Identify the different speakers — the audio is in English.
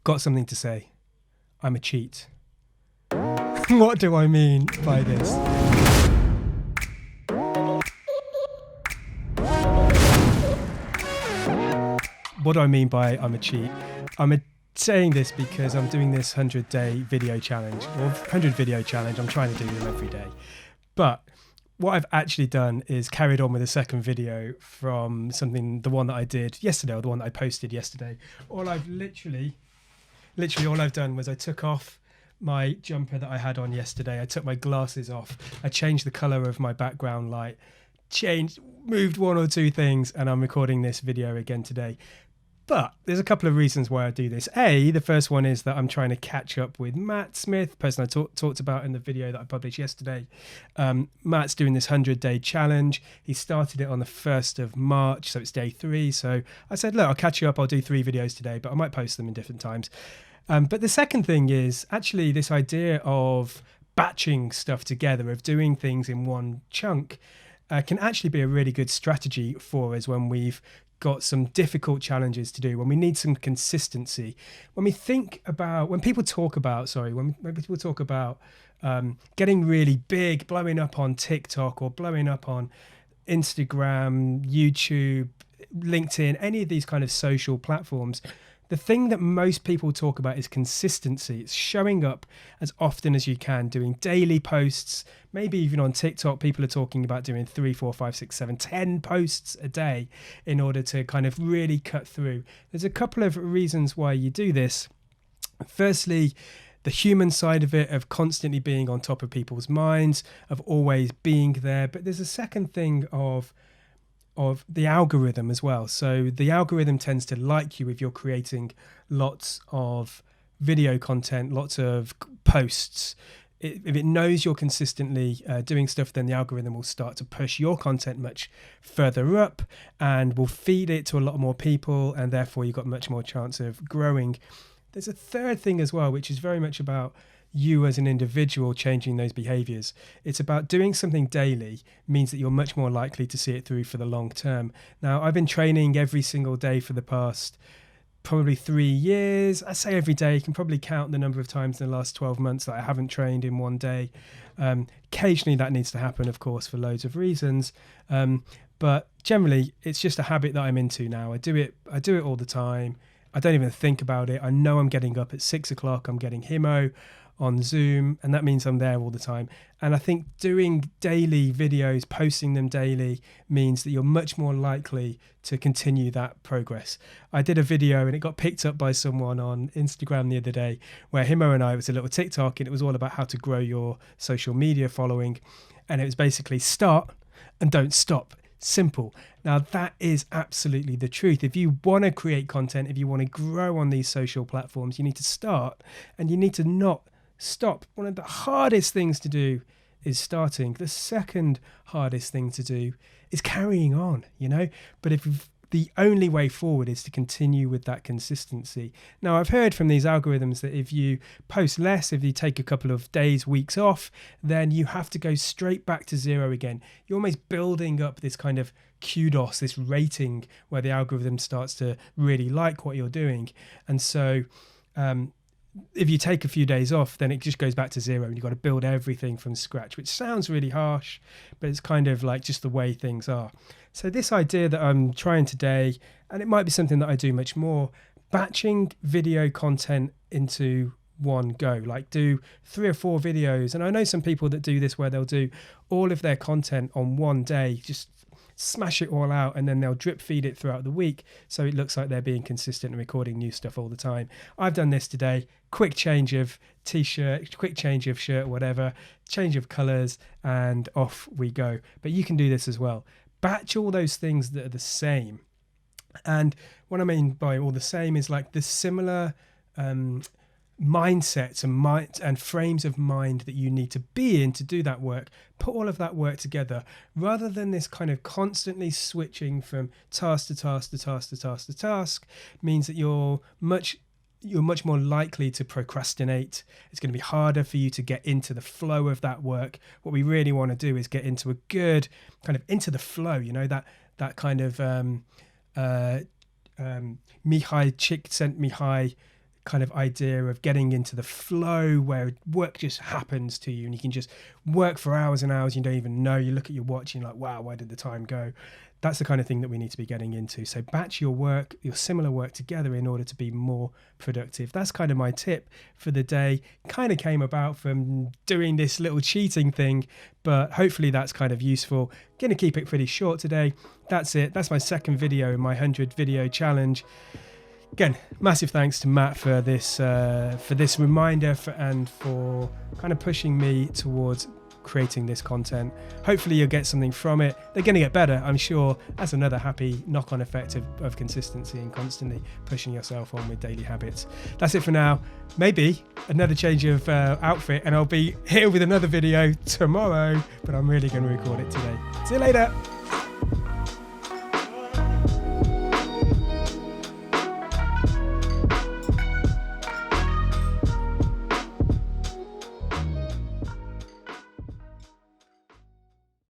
Speaker 1: got something to say. I'm a cheat. What do I mean by this? What do I mean by I'm a cheat? Saying this because I'm doing this 100-day video challenge, or 100 video challenge. I'm trying to do them every day. But what I've actually done is carried on with a second video from the one that I did yesterday, or the one that I posted yesterday. All I've literally all I've done was I took off my jumper that I had on yesterday. I took my glasses off. I changed the color of my background light, moved one or two things, and I'm recording this video again today. But there's a couple of reasons why I do this. The first one is that I'm trying to catch up with Matt Smith, person I talked about in the video that I published yesterday. Matt's doing this 100-day challenge. He started it on the 1st of March, so it's day 3. So I said, look, I'll catch you up. I'll do 3 videos today, but I might post them in different times. But the second thing is actually this idea of batching stuff together, of doing things in one chunk, can actually be a really good strategy for us when we've got some difficult challenges to do, when we need some consistency. When people talk about getting really big, blowing up on TikTok or blowing up on Instagram, YouTube, LinkedIn, any of these kind of social platforms, the thing that most people talk about is consistency. It's showing up as often as you can, doing daily posts. Maybe even on TikTok, people are talking about doing 3, 4, 5, 6, 7, 10 posts a day in order to kind of really cut through. There's a couple of reasons why you do this. Firstly, the human side of it, of constantly being on top of people's minds, of always being there. But there's a second thing of the algorithm as well. So the algorithm tends to like you if you're creating lots of video content, lots of posts. If it knows you're consistently doing stuff, then the algorithm will start to push your content much further up and will feed it to a lot more people, and therefore you've got much more chance of growing. There's a third thing as well, which is very much about you as an individual changing those behaviors. It's about doing something daily means that you're much more likely to see it through for the long term. Now, I've been training every single day for the past probably 3 years. I say every day. You can probably count the number of times in the last 12 months that I haven't trained in one day. Occasionally that needs to happen, of course, for loads of reasons. But generally, it's just a habit that I'm into now. I do it all the time. I don't even think about it. I know I'm getting up at 6 o'clock. I'm getting Himo on Zoom, and that means I'm there all the time. And I think doing daily videos, posting them daily, means that you're much more likely to continue that progress. I did a video and it got picked up by someone on Instagram the other day where Himo and I, it was a little TikTok, and it was all about how to grow your social media following. And it was basically start and don't stop. Simple. Now that is absolutely the truth. If you want to create content, if you want to grow on these social platforms, you need to start, and you need to not stop. One of the hardest things to do is starting. The second hardest thing to do is carrying on, But if the only way forward is to continue with that consistency. Now, I've heard from these algorithms that if you post less, if you take a couple of days, weeks off, then you have to go straight back to zero again. You're almost building up this kind of kudos, this rating where the algorithm starts to really like what you're doing. And so, if you take a few days off, then it just goes back to zero and you've got to build everything from scratch, which sounds really harsh, but it's kind of like just the way things are. So this idea that I'm trying today, and it might be something that I do much more, batching video content into one go, like do 3 or 4 videos. And I know some people that do this where they'll do all of their content on one day, just smash it all out, and then they'll drip feed it throughout the week so it looks like they're being consistent and recording new stuff all the time. I've done this today. Quick change of t-shirt, quick change of shirt, whatever, change of colors, and off we go. But you can do this as well. Batch all those things that are the same. And what I mean by all the same is like the similar mindsets and frames of mind that you need to be in to do that work. Put all of that work together rather than this kind of constantly switching from task to task to task to task to task. Means that you're much more likely to procrastinate. It's going to be harder for you to get into the flow of that work. What we really want to do is get into a good kind of into the flow, that kind of Mihai Csikszentmihalyi kind of idea of getting into the flow where work just happens to you and you can just work for hours and hours. You don't even know. You look at your watch and you're like, wow, where did the time go? That's the kind of thing that we need to be getting into. So batch your work, your similar work together in order to be more productive. That's kind of my tip for the day. Kind of came about from doing this little cheating thing, but hopefully that's kind of useful. Going to keep it pretty short today. That's it. That's my second video in my 100 video challenge. Again, massive thanks to Matt for this reminder and for kind of pushing me towards creating this content. Hopefully you'll get something from it. They're going to get better, I'm sure. That's another happy knock-on effect of consistency and constantly pushing yourself on with daily habits. That's it for now. Maybe another change of outfit and I'll be here with another video tomorrow, but I'm really going to record it today. See you later.